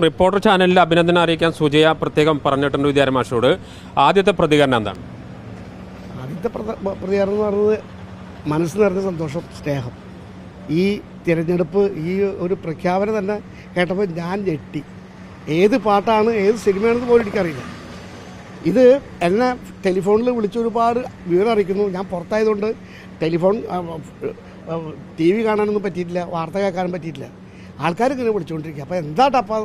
Reporter ചാനലിൽ അഭിനന്ദനം അറിയിക്കാൻ സുജയ പ്രത്യേകം പറഞ്ഞിട്ടുണ്ട് വിദ്യാരൻ മാഷോട്. ആദ്യത്തെ പ്രതികരണം എന്താണ്? ആദ്യത്തെ പ്രതികരണം എന്ന് പറയുന്നത് മനസ്സ് നിറഞ്ഞ സന്തോഷം, സ്നേഹം. ഈ തിരഞ്ഞെടുപ്പ്, ഈ ഒരു പ്രഖ്യാപനം തന്നെ കേട്ടപ്പോൾ ഞാൻ ഞെട്ടി. ഏത് പാട്ടാണ്, ഏത് സിനിമയാണെന്ന് പോലും എനിക്കറിയില്ല. ഇത് എന്നെ ടെലിഫോണിൽ വിളിച്ച് ഒരുപാട് വിവരം അറിയിക്കുന്നു. ഞാൻ പുറത്തായതുകൊണ്ട് TV കാണാനൊന്നും പറ്റിയിട്ടില്ല, വാർത്ത കേൾക്കാനും പറ്റിയിട്ടില്ല. ആൾക്കാർ ഇങ്ങനെ വിളിച്ചുകൊണ്ടിരിക്കുക. അപ്പോൾ എന്താട്ടപ്പോൾ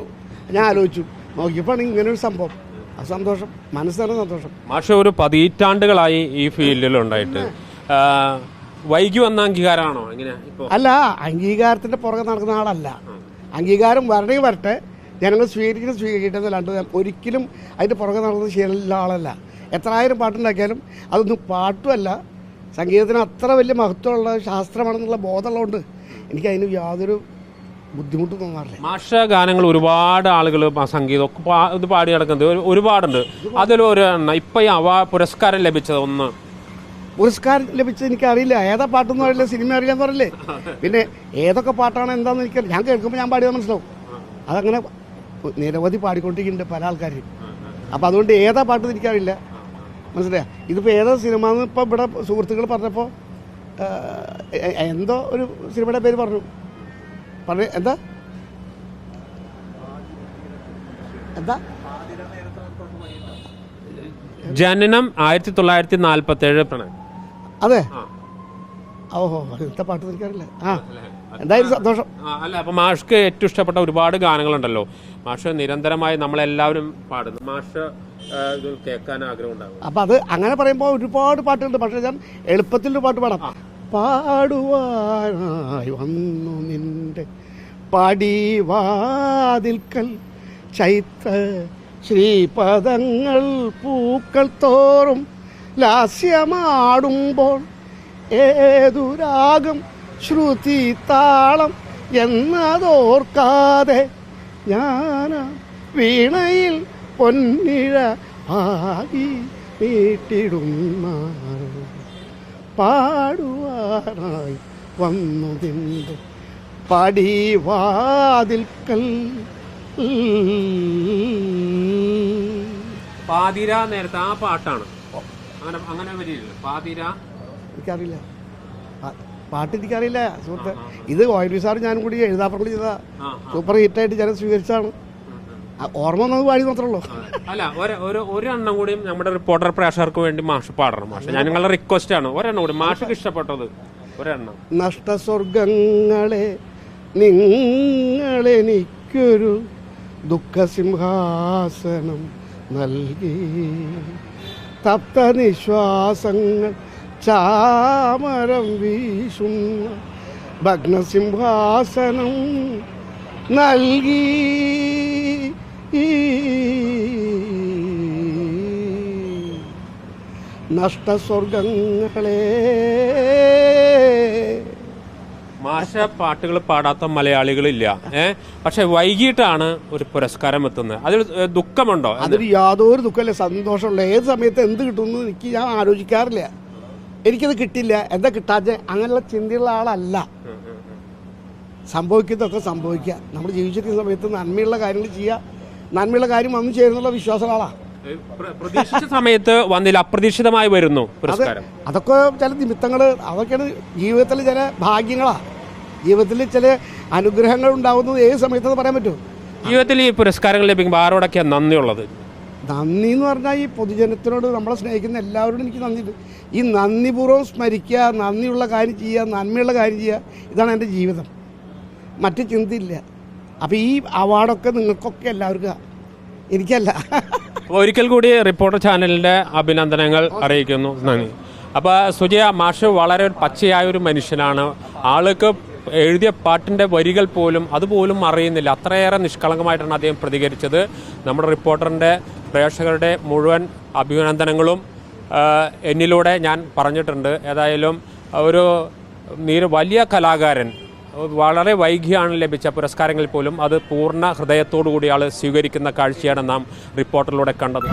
ഞാൻ ആലോചിച്ചു, നോക്കിയപ്പോൾ ഇങ്ങനൊരു സംഭവം. ആ സന്തോഷം, മനസ്സിലാണ് സന്തോഷം. മാഷ ഒരു പതിറ്റാണ്ടുകളായി ഈ ഫീൽഡിലുണ്ടായിട്ട് വൈകി വന്ന അംഗീകാരമാണോ എങ്ങനെ? അല്ല, അംഗീകാരത്തിൻ്റെ പുറകെ നടക്കുന്ന ആളല്ല. അംഗീകാരം വരണമെങ്കിൽ വരട്ടെ, ജനങ്ങൾ സ്വീകരിക്കട്ടെന്നല്ലാണ്ട് ഒരിക്കലും അതിൻ്റെ പുറകെ നടക്കുന്ന ശീലമുള്ള ആളല്ല. എത്രായിരം പാട്ടുണ്ടാക്കിയാലും അതൊന്നും പാട്ടുമല്ല, സംഗീതത്തിന് അത്ര വലിയ മഹത്വമുള്ള ശാസ്ത്രമാണെന്നുള്ള ബോധമുള്ളതുകൊണ്ട് എനിക്ക് അതിന് യാതൊരു ബുദ്ധിമുട്ട് തോന്നാറില്ല. മാഷ ഗാനങ്ങൾ ഒരുപാട് ആളുകൾ സംഗീതം ഒക്കെ ഇത് പാടി നടക്കുന്നത് ഒരുപാടുണ്ട്. അതിലൊരു ഇപ്പം പുരസ്കാരം ലഭിച്ചത് ഒന്ന് പുരസ്കാരം ലഭിച്ചത് എനിക്കറിയില്ല. ഏതാ പാട്ടെന്ന് പറയില്ല, സിനിമ അറിയില്ലെന്ന് പറയില്ലേ. പിന്നെ ഏതൊക്കെ പാട്ടാണ് എന്താണെന്ന് എനിക്കറിയില്ല. ഞാൻ കേൾക്കുമ്പോൾ ഞാൻ പാടിയത് മനസ്സിലാവും. അതങ്ങനെ നിരവധി പാടിക്കൊണ്ടിരിക്കുന്നുണ്ട് പല ആൾക്കാരും. അപ്പോൾ അതുകൊണ്ട് ഏതാ പാട്ടെന്ന് എനിക്കറിയില്ല, മനസ്സിലായോ? ഇതിപ്പോൾ ഏതാ സിനിമ എന്ന് ഇപ്പം ഇവിടെ സുഹൃത്തുക്കൾ പറഞ്ഞപ്പോൾ എന്തോ ഒരു സിനിമയുടെ പേര് പറഞ്ഞു. എന്താ എന്താ ജനനം 1947. അതെ, ഓഹോ, ഇന്നത്തെ പാട്ട് എനിക്കറിയില്ല. എന്തായാലും സന്തോഷം. അല്ല, അപ്പൊ മാഷ്ക്ക് ഏറ്റവും ഇഷ്ടപ്പെട്ട ഒരുപാട് ഗാനങ്ങളുണ്ടല്ലോ. മാഷ് നിരന്തരമായി നമ്മളെല്ലാവരും പാടുന്നു. മാഷ് കേൾക്കാൻ ആഗ്രഹം ഉണ്ടാകും. അപ്പൊ അത് അങ്ങനെ പറയുമ്പോൾ ഒരുപാട് പാട്ടുകളുണ്ട്. പക്ഷെ ഞാൻ എളുപ്പത്തിലൊരു പാട്ട് പാടാം. പാടുവാനായി വന്നു നിന്റെ പടിവാതിൽക്കൽ ചൈത്ര ശ്രീപദങ്ങൾ പൂക്കൾ തോറും ലാസ്യമാടുമ്പോൾ ഏതു രാഗം ശ്രുതി താളം എന്നതോർക്കാതെ ഞാൻ വീണയിൽ പൊന്നിഴ ആകി നീട്ടിടുന്ന പാടുവാനായി വന്നു നിന്റെ പടിവാതിൽക്കൽ. പാതിര നേരത്തെ ആ പാട്ടാണ്, അങ്ങനെ വരില്ല. പാതിര എനിക്കറിയില്ല, പാട്ട് എനിക്കറിയില്ല സുഹൃത്ത്. ഇത് ഓയിലി സാർ ഞാനും കൂടി എഴുതാപ്പുറം കൂടി ചെയ്താ സൂപ്പർ ഹിറ്റായിട്ട് ജനം സ്വീകരിച്ചാണ്. ഓർമ്മ വന്നത് പാടി മാത്രമേ ഉള്ളൂ. അല്ല, ഒരെണ്ണം കൂടിയും നമ്മുടെ റിപ്പോർട്ടർ പ്രേക്ഷകർക്ക് വേണ്ടി മാഷ് പാടണം. മാഷ് ഞാൻ നിങ്ങളുടെ റിക്വസ്റ്റ് ആണ്, ഒരെണ്ണം കൂടി മാഷിക്ക് ഇഷ്ടപ്പെട്ടത് ഒരെണ്ണം. നഷ്ടസ്വർഗങ്ങളെ നിങ്ങളെനിക്കൊരു ദുഃഖസിംഹാസനം നൽകി, തപ്ത നിശ്വാസങ്ങൾ ചാമരം വീശുന്ന ഭഗ്നസിംഹാസനം നൽകി. നഷ്ടസ്വർഗങ്ങളെ. മാഷ പാട്ടുകൾ പാടാത്ത മലയാളികളില്ല. പക്ഷെ വൈകിട്ടാണ് ഒരു പുരസ്കാരം എത്തുന്നത്. അതിൽ ദുഃഖമുണ്ടോ? അതിൽ യാതൊരു ദുഃഖമില്ല, സന്തോഷമുള്ള. ഏത് സമയത്ത് എന്ത് കിട്ടുമെന്ന് ഞാൻ ആലോചിക്കാറില്ല. എനിക്കത് കിട്ടില്ല, എന്താ കിട്ടാത്ത അങ്ങനെയുള്ള ചിന്തയുള്ള ആളല്ല. സംഭവിക്കുന്നതൊക്കെ സംഭവിക്കുക. നമ്മൾ ജീവിച്ചിരിക്കുന്ന സമയത്ത് നന്മയുള്ള കാര്യങ്ങൾ ചെയ്യുക, നന്മയുള്ള കാര്യം വന്നു ചേരുന്നുള്ള വിശ്വാസമുള്ള ആളാണ്. പ്രതീക്ഷിച്ച സമയത്ത് വന്നില്ല, അപ്രതീക്ഷിതമായി വരുന്നു പുരസ്കാരം. അതൊക്കെ ചില നിമിത്തങ്ങൾ, അതൊക്കെയാണ് ജീവിതത്തിൽ ചില ഭാഗ്യങ്ങളാണ്. ജീവിതത്തിൽ ചില അനുഗ്രഹങ്ങൾ ഉണ്ടാകുന്നത് ഏത് സമയത്തെന്ന് പറയാൻ പറ്റുമോ? ജീവിതത്തിൽ ഈ പുരസ്കാരങ്ങൾ ലഭിക്കുമ്പോൾ ആരോടൊക്കെയാണ് നന്ദിയുള്ളത്? നന്ദി എന്ന് പറഞ്ഞാൽ ഈ പൊതുജനത്തിനോട്, നമ്മളെ സ്നേഹിക്കുന്ന എല്ലാവരോടും എനിക്ക് നന്ദിയുണ്ട്. ഈ നന്ദിപൂർവ്വം സ്മരിക്കുക, നന്ദിയുള്ള കാര്യം ചെയ്യുക, നന്മയുള്ള കാര്യം ചെയ്യുക, ഇതാണ് എൻ്റെ ജീവിതം. മറ്റു ചിന്തയില്ല. അപ്പോൾ ഈ അവാർഡൊക്കെ നിങ്ങൾക്കൊക്കെ എല്ലാവർക്കും, എനിക്കല്ല. ഒരിക്കൽ കൂടി റിപ്പോർട്ടർ ചാനലിൻ്റെ അഭിനന്ദനങ്ങൾ അറിയിക്കുന്നു. നന്ദി. അപ്പോൾ സുജയ, മാഷ് വളരെ പച്ചയായ ഒരു മനുഷ്യനാണ്. ആൾക്ക് എഴുതിയ പാട്ടിൻ്റെ വരികൾ പോലും അതുപോലും അറിയുന്നില്ല. അത്രയേറെ നിഷ്കളങ്കമായിട്ടാണ് അദ്ദേഹം പ്രതികരിച്ചത്. നമ്മുടെ റിപ്പോർട്ടറിൻ്റെ പ്രേക്ഷകരുടെ മുഴുവൻ അഭിനന്ദനങ്ങളും എന്നിലൂടെ ഞാൻ പറഞ്ഞിട്ടുണ്ട്. ഏതായാലും ഒരു വലിയ കലാകാരൻ വളരെ വൈകിയാണ് ലഭിച്ച പുരസ്കാരങ്ങളിൽ പോലും അത് പൂർണ്ണ ഹൃദയത്തോടു കൂടി ആൾ സ്വീകരിക്കുന്ന കാഴ്ചയാണ് നാം റിപ്പോർട്ടറിലൂടെ കണ്ടത്.